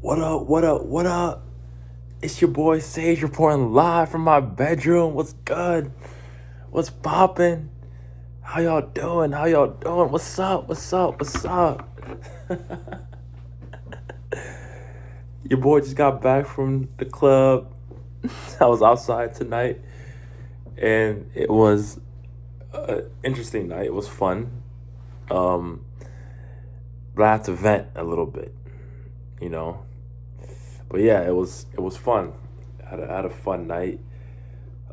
What up? What up? What up? It's your boy Sage reporting live from my bedroom. What's good? What's poppin'? How y'all doing? How y'all doing? What's up? What's up? What's up? Your boy just got back from the club. I was outside tonight, and it was an interesting night. It was fun. Um, but I had to vent a little bit, you know. But yeah, it was fun. I had a fun night.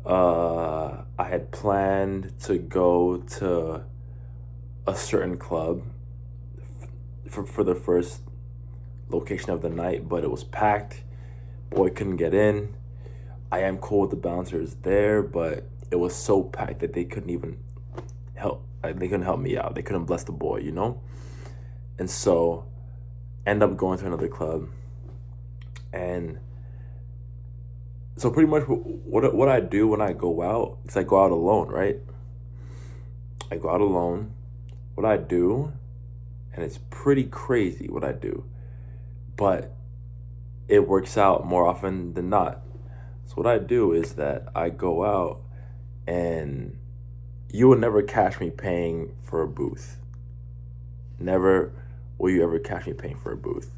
I had planned to go to a certain club for the first location of the night, but it was packed. Boy couldn't get in. I am cool with the bouncers there, but it was so packed that they couldn't even help. Like, they couldn't help me out. They couldn't bless the boy, you know. And so, end up going to another club, and so pretty much what I do when I go out is I go out alone, right? I go out alone. What I do, and it's pretty crazy what I do, but it works out more often than not. So what I do is that I go out, and you will never catch me paying for a booth. Never will you ever catch me paying for a booth.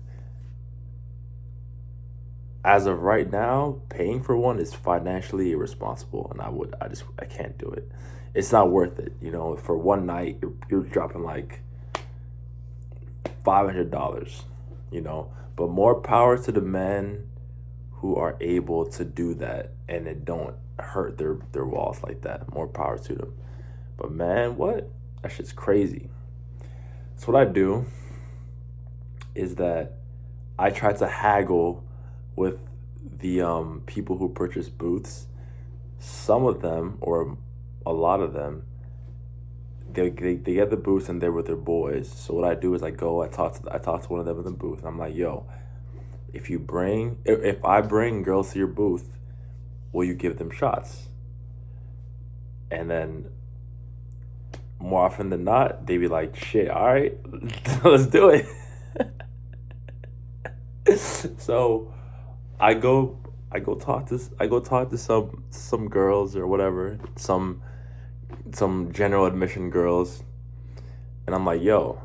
As of right now, paying for one is financially irresponsible, and I can't do it. It's not worth it, you know. For one night, you're dropping like $500, you know. But more power to the men who are able to do that, and it don't hurt their walls like that. More power to them. But man, what? That shit's crazy. So what I do is that I try to haggle with the people who purchase booths. Some of them, or a lot of them, they get the booths and they're with their boys. So what I do is I talk to one of them in the booth, and I'm like, yo, if I bring girls to your booth, will you give them shots? And then more often than not, they be like, shit, all right, let's do it. So I go talk to some girls or whatever, some general admission girls, and I'm like, yo,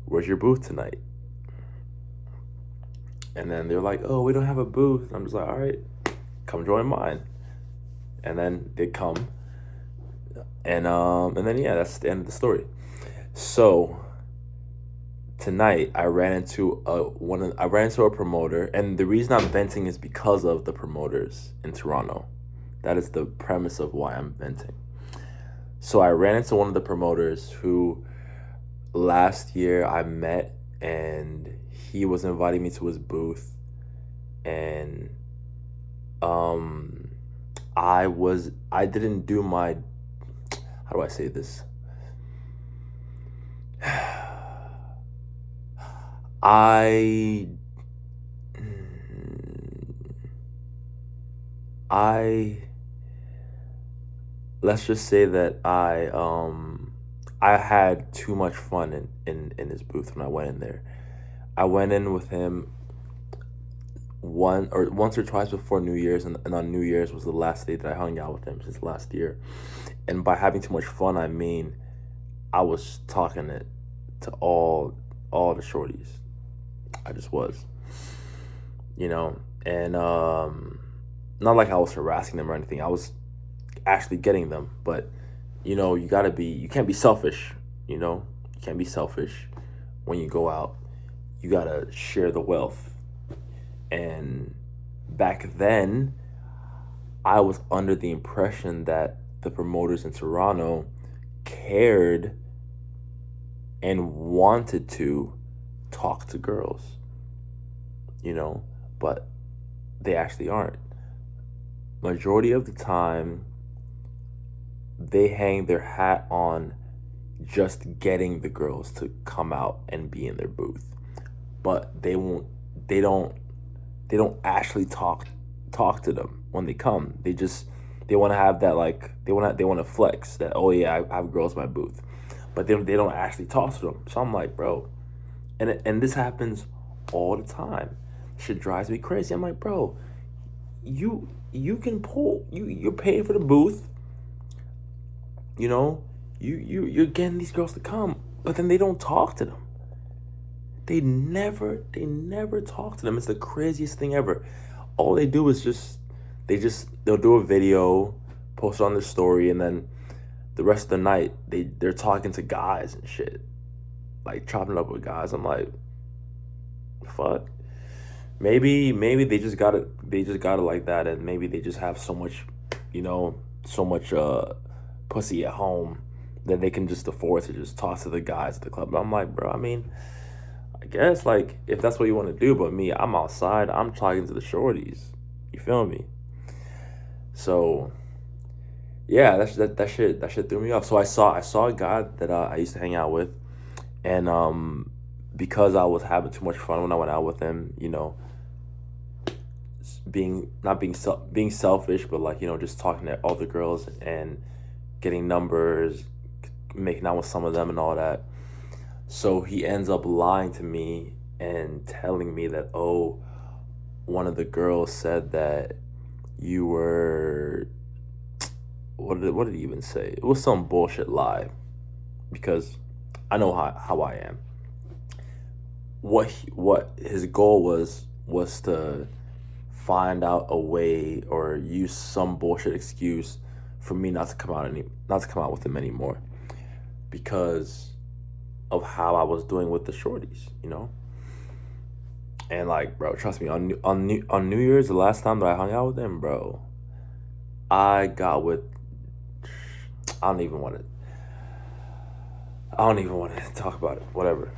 where's your booth tonight? And then they're like, oh, we don't have a booth. And I'm just like, all right, come join mine. And then they come, and then yeah, that's the end of the story. So tonight I ran into a promoter, and the reason I'm venting is because of the promoters in Toronto. That is the premise of why I'm venting. So I ran into one of the promoters who last year I met, and he was inviting me to his booth, and I didn't do my, how do I say this? I I let's just say that I had too much fun in his booth when I went in there. I went in with him once or twice before New Year's, and on New Year's was the last day that I hung out with him since last year. And by having too much fun, I mean I was talking it to all the shorties. I just was, you know, and not like I was harassing them or anything. I was actually getting them, but you know, you can't be selfish, you know. You can't be selfish when you go out. You gotta share the wealth. And back then, I was under the impression that the promoters in Toronto cared and wanted to talk to girls, you know, but they actually aren't. Majority of the time, they hang their hat on just getting the girls to come out and be in their booth, but they don't actually talk to them when they come. They want to have that, like, they want to flex that, oh yeah, I have girls in my booth, but they don't actually talk to them. So I'm like, bro, and this happens all the time. Shit drives me crazy. I'm like, bro, you can pull. You're paying for the booth. You know, you're getting these girls to come, but then they don't talk to them. They never talk to them. It's the craziest thing ever. All they do is they'll do a video, post it on their story, and then the rest of the night they're talking to guys and shit, like chopping up with guys. I'm like, fuck. Maybe they just got it like that, and maybe they just have so much, so much pussy at home that they can just afford to just talk to the guys at the club. But I'm like, bro, I mean, I guess like if that's what you want to do, but me, I'm outside, I'm talking to the shorties. You feel me? So yeah, that shit threw me off. So I saw a guy that I used to hang out with, and because I was having too much fun when I went out with him, being not being being selfish, but like just talking to all the girls and getting numbers, making out with some of them and all that. So he ends up lying to me and telling me that, oh, one of the girls said that you were, what did he even say? It was some bullshit lie, because I know how I am. What his goal was to find out a way or use some bullshit excuse for me not to come out with him anymore, because of how I was doing with the shorties. And like, bro, trust me, on New Year's, the last time that I hung out with him, bro, I got with. I don't even want to. I don't even want to talk about it. Whatever.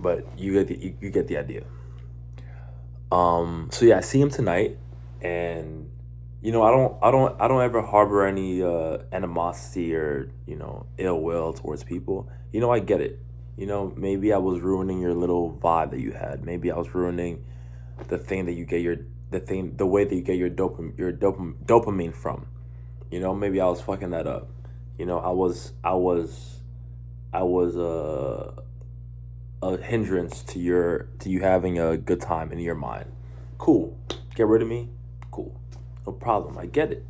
But you get the idea. So yeah, I see him tonight, and I don't ever harbor any animosity or ill will towards people. I get it. Maybe I was ruining your little vibe that you had. Maybe I was ruining the thing that you get the way that you get your dopamine from. Maybe I was fucking that up. I was a hindrance to you having a good time in your mind. Cool. Get rid of me. Cool. No problem. I get it.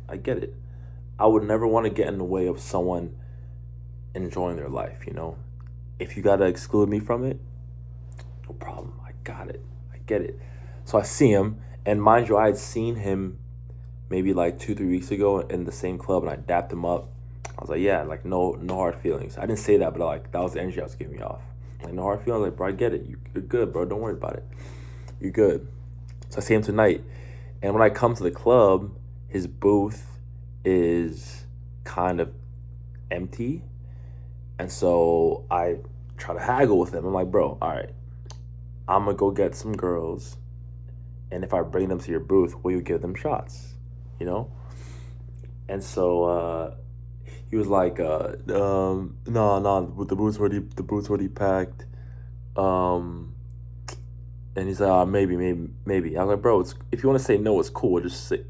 I would never want to get in the way of someone enjoying their life. If you gotta exclude me from it, no problem. I got it. I get it. So I see him, and mind you, I had seen him maybe like 2-3 weeks ago in the same club, and I dapped him up. I was like, yeah, like no hard feelings. I didn't say that, but like that was the energy I was giving off. Like no hard feelings. Like, bro, I get it. You're good, bro. Don't worry about it. You're good. So I see him tonight, and when I come to the club, his booth is kind of empty, and so I try to haggle with him. I'm like, bro, all right, I'm gonna go get some girls, and if I bring them to your booth, will you give them shots? And so he was like, no, the booth's already packed. And he's like, maybe. I was like, bro, if you want to say no, it's cool.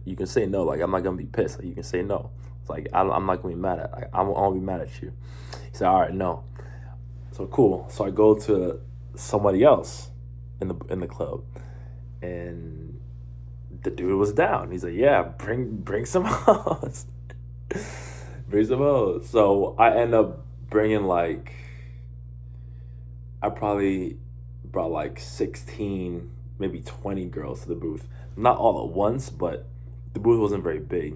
You can say no. Like, I'm not gonna be pissed. Like, you can say no. It's like I'm not gonna be mad at. Like, I won't be mad at you. He said, all right, no. So cool. So I go to somebody else in the club, and the dude was down. He's like, yeah, bring some hoes. Bring some hoes. So I end up bringing like, I probably brought like 16, maybe 20 girls to the booth. Not all at once, but the booth wasn't very big.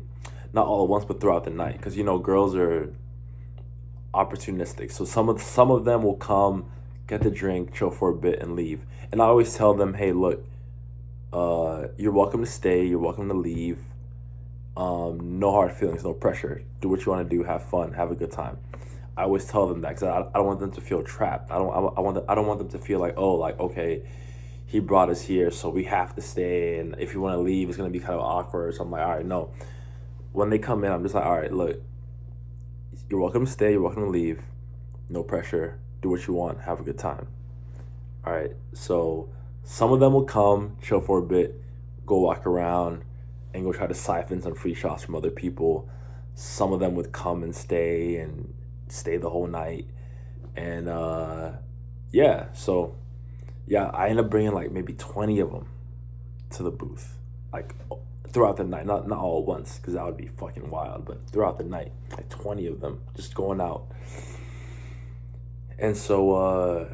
Not all at once, but throughout the night, because girls are opportunistic. So some of them will come, get the drink, chill for a bit, and leave. And I always tell them, hey, look, you're welcome to stay. You're welcome to leave. No hard feelings, no pressure. Do what you want to do. Have fun. Have a good time. I always tell them that, because I don't want them to feel trapped. I don't want them to feel like, oh, like, okay, he brought us here, so we have to stay, and if you want to leave, it's gonna be kind of awkward. So I'm like, all right, no. When they come in, I'm just like, all right, look, you're welcome to stay. You're welcome to leave. No pressure. Do what you want. Have a good time. All right. So some of them will come, chill for a bit, go walk around, and go try to siphon some free shots from other people. Some of them would come and stay the whole night. And yeah, so yeah, I ended up bringing like maybe 20 of them. to the booth, like throughout the night, not all at once, because that would be fucking wild, but throughout the night, like 20 of them just going out. And so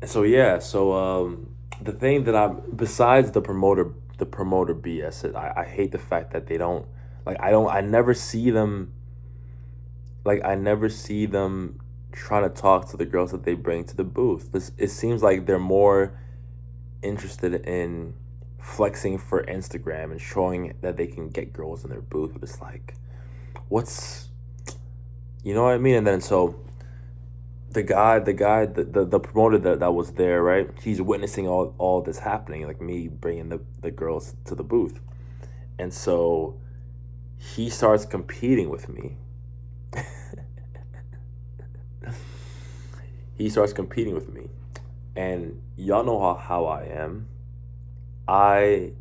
yeah, the thing that I'm, besides the promoter BS, I hate the fact that they don't, like, I never see them, trying to talk to the girls that they bring to the booth. It seems like they're more interested in flexing for Instagram and showing that they can get girls in their booth. But it's like, what's, you know what I mean? And then so the promoter that was there, right? He's witnessing all this happening, like me bringing the girls to the booth. And so he starts competing with me. He starts competing with me. And y'all know how I am. I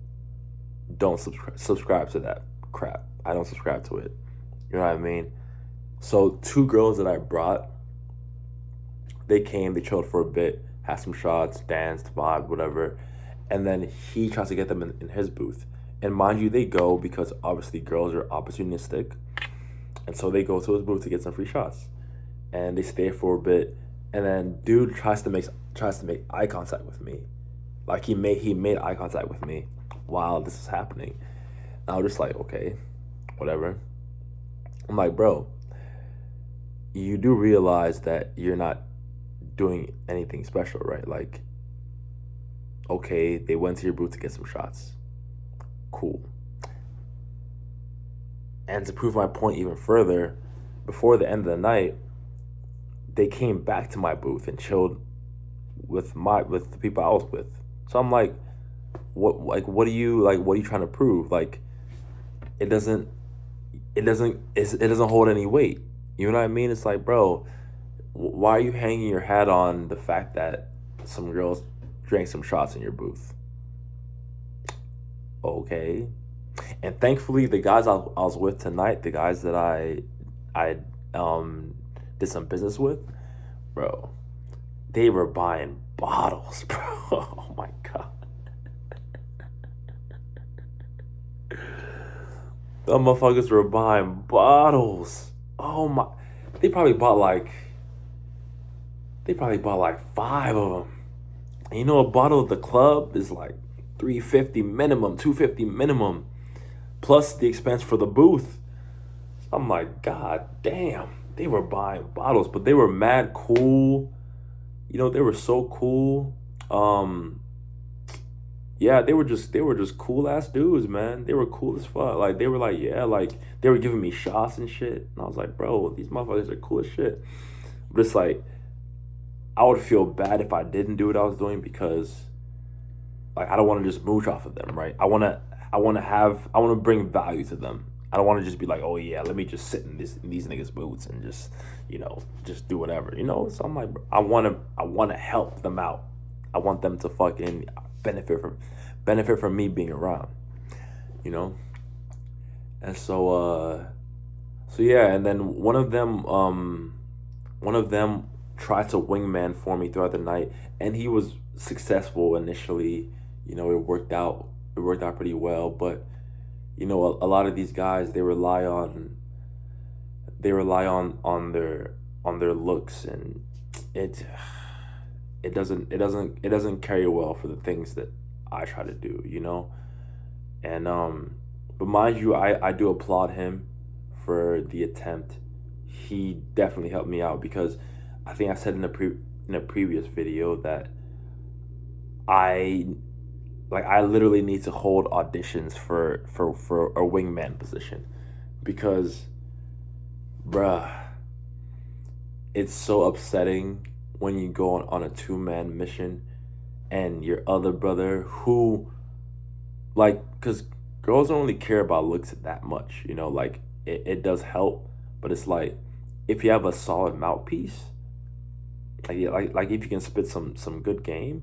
don't subscribe to that crap. I don't subscribe to it. You know what I mean? So 2 girls that I brought, they came, they chilled for a bit, had some shots, danced, vibe, whatever. And then he tries to get them in his booth. And mind you, they go because obviously girls are opportunistic. And so they go to his booth to get some free shots. And they stay for a bit. And then dude tries to make eye contact with me. Like he made eye contact with me while this is happening. And I was just like, okay, whatever. I'm like, bro, you do realize that you're not doing anything special, right? Like, okay, they went to your booth to get some shots. Cool. And to prove my point even further, before the end of the night, they came back to my booth and chilled with the people I was with. So I'm like, what are you trying to prove? Like, it doesn't hold any weight. You know what I mean? It's like, bro, why are you hanging your hat on the fact that some girls drank some shots in your booth? Okay. And thankfully, the guys I was with tonight, the guys that I did some business with, bro, they were buying bottles, bro. Oh my god. The motherfuckers were buying bottles. Oh my, they probably bought like 5 of them. And you know, a bottle of the club is like $350 minimum, $250 minimum, plus the expense for the booth. So I'm like, god damn, they were buying bottles, but they were mad cool. You know, they were so cool. Yeah, they were just cool ass dudes, man. They were cool as fuck. Like, they were like, yeah, like, they were giving me shots and shit. And I was like, bro, these motherfuckers are cool as shit. But it's like, I would feel bad if I didn't do what I was doing, because, like, I don't want to just mooch off of them, right? I want to bring value to them. I don't want to just be like, oh yeah, let me just sit in these niggas' boots and just, you know, just do whatever, you know. So I'm like, I want to help them out. I want them to fucking benefit from me being around, you know. And so yeah, and then one of them tried to wingman for me throughout the night, and he was successful initially. You know, it worked out pretty well, but you know, a lot of these guys, they rely on their looks, and it doesn't carry well for the things that I try to do, you know. And but mind you, I do applaud him for the attempt. He definitely helped me out, because I think I said in a previous video that I literally need to hold auditions for a wingman position, because, bruh, it's so upsetting when you go on a 2-man mission and your other brother, who, like, because girls don't really care about looks that much, you know, like, it does help, but it's like, if you have a solid mouthpiece, like if you can spit some good game,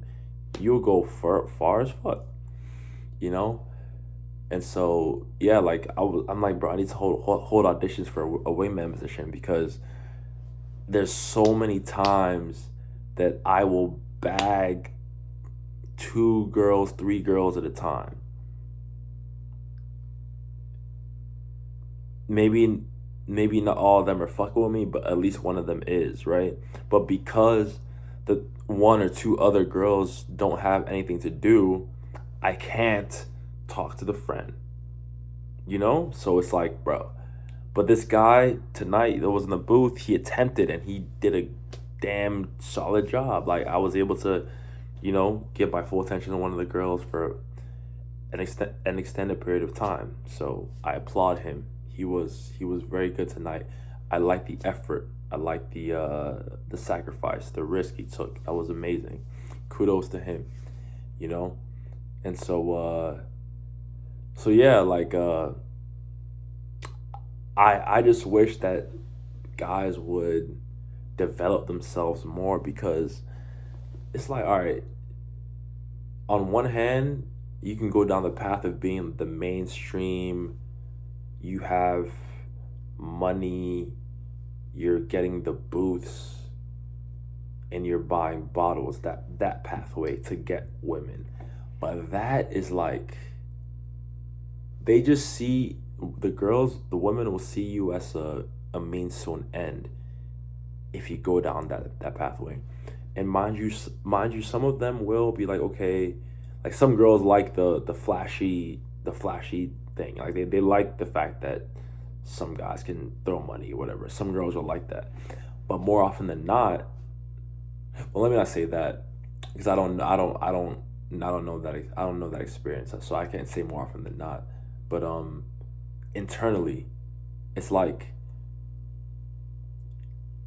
you'll go far as fuck, you know. And so yeah, like I'm like, bro, I need to hold auditions for a wingman position, because there's so many times that I will bag 2 girls, 3 girls at a time. Maybe not all of them are fucking with me, but at least one of them is, right? But because the 1 or 2 other girls don't have anything to do, I can't talk to the friend, you know? So it's like, bro. But this guy tonight that was in the booth, he attempted and he did a damn solid job. Like, I was able to, give my full attention to one of the girls for an extended period of time. So I applaud him. He was very good tonight. I like the effort. I like the sacrifice, the risk he took. That was amazing. Kudos to him, you know? And so yeah, like I just wish that guys would develop themselves more, because it's like, all right, on one hand, you can go down the path of being the mainstream. You have money, you're getting the booths, and you're buying bottles, that pathway to get women. But that is like, they just see the women will see you as a means to an end if you go down that pathway. And mind you, some of them will be like, okay, like some girls like the flashy thing. Like they like the fact that some guys can throw money or whatever. Some girls are like that. But more often than not, well, let me not say that, because I don't know that experience, so I can't say more often than not. But internally, it's like,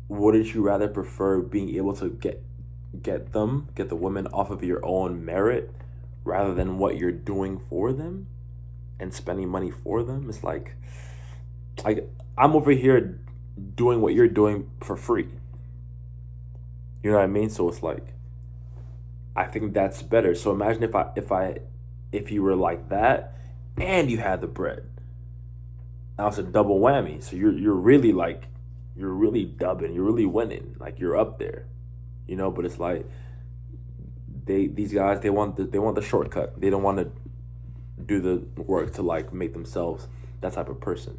wouldn't you rather prefer being able to get the women off of your own merit, rather than what you're doing for them and spending money for them? It's like I'm over here doing what you're doing for free. You know what I mean? So it's like, I think that's better. So imagine if you were like that and you had the bread. Now it's a double whammy. So you're really dubbing, you're really winning, like you're up there, But it's like, these guys, they want the shortcut. They don't want to do the work to like make themselves that type of person.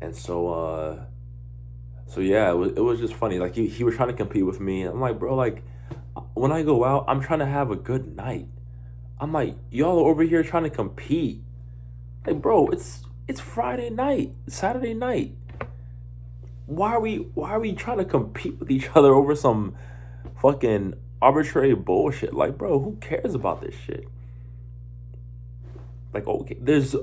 And so yeah, it was just funny. Like he was trying to compete with me. I'm like, bro, like when I go out, I'm trying to have a good night. I'm like, y'all are over here trying to compete. Like, bro, it's Friday night, Saturday night. Why are we trying to compete with each other over some fucking arbitrary bullshit? Like, bro, who cares about this shit? Like, okay, there's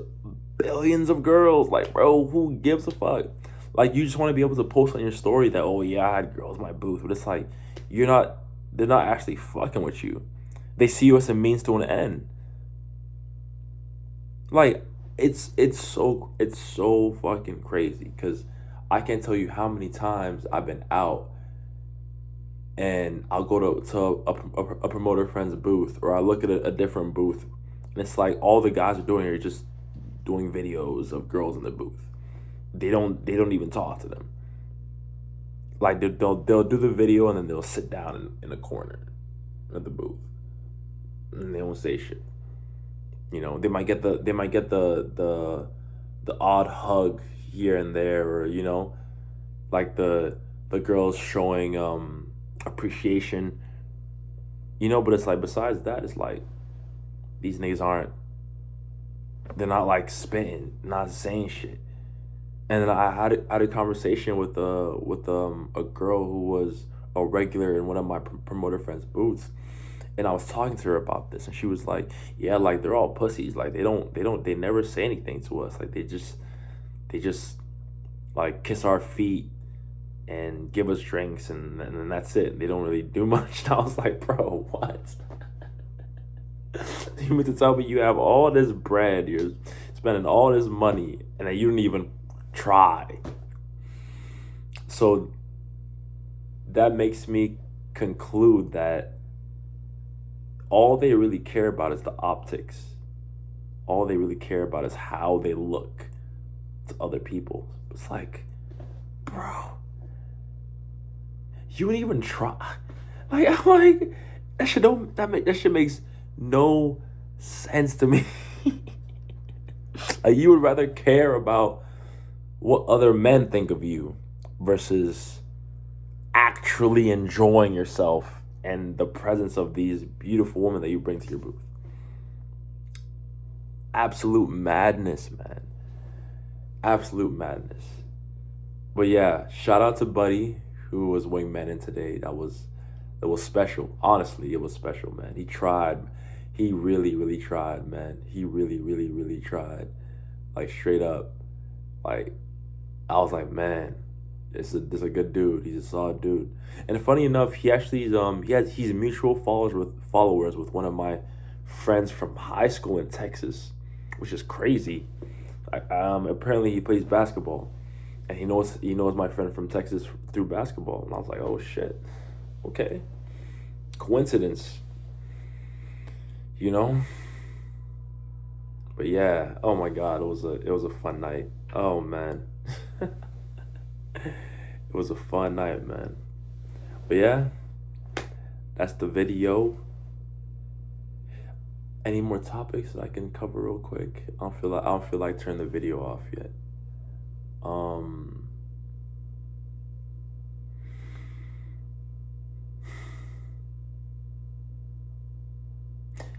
billions of girls. Like, bro, who gives a fuck? Like, you just want to be able to post on your story that, oh yeah, I had girls in my booth. But it's like, they're not actually fucking with you. They see you as a means to an end. Like, it's so fucking crazy, because I can't tell you how many times I've been out and I'll go to a promoter friend's booth, or I look at a different booth, and it's like all the guys are doing are just doing videos of girls in the booth. They don't even talk to them. Like they'll do the video and then they'll sit down in a corner of the booth and they don't say shit. They might get the odd hug here and there, or like the girls showing appreciation. But it's like, besides that, it's like these niggas they're not like spitting, not saying shit. And then I had a conversation with a girl who was a regular in one of my promoter friends' booths, and I was talking to her about this, and she was like, "Yeah, like they're all pussies. Like they never say anything to us. Like they just like kiss our feet and give us drinks, and that's it. They don't really do much." And I was like, "Bro, what? You mean to tell me you have all this bread, you're spending all this money, and that you didn't even try?" So that makes me conclude that all they really care about is the optics. All they really care about is how they look to other people. It's like, bro, you wouldn't even try. Like, I'm like, That shit don't that shit makes no sense to me. Like, you would rather care about what other men think of you versus actually enjoying yourself and the presence of these beautiful women that you bring to your booth. Absolute madness, man. Absolute madness. But yeah, shout out to Buddy who was wingman today. That was special. Honestly, it was special, man. He tried. He really, really tried, man. He really, really, really tried. Like, straight up. Like, I was like, man, this is a good dude. He's a solid dude. And funny enough, he actually he's mutual followers with one of my friends from high school in Texas, which is crazy. Apparently he plays basketball, and he knows my friend from Texas through basketball. And I was like, oh shit, okay, coincidence, you know. But yeah, oh my god, it was a fun night. Oh man. It was a fun night, man. But yeah, that's the video. Any more topics that I can cover real quick? I don't feel like turning the video off yet.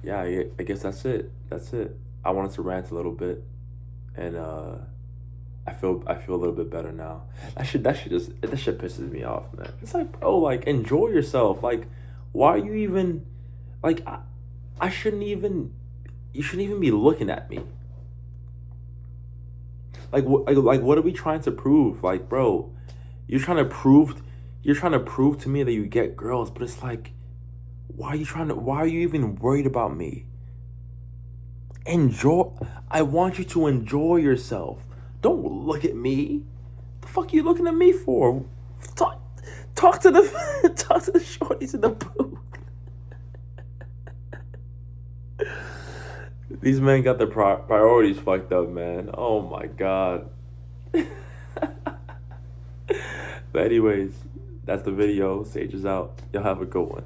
Yeah, I guess that's it. That's it. I wanted to rant a little bit, and I feel a little bit better now. That shit pisses me off, man. It's like, bro, like, enjoy yourself. Like, why are you even, like, I shouldn't even, you shouldn't even be looking at me. Like, what are we trying to prove? Like, bro, you're trying to prove, you're trying to prove to me that you get girls, but it's like, why are you even worried about me? Enjoy. I want you to enjoy yourself. Don't look at me. The fuck are you looking at me for? Talk to the talk to the shorties in the booth. These men got their priorities fucked up, man. Oh my god. But anyways, that's the video. Sage is out. Y'all have a good one.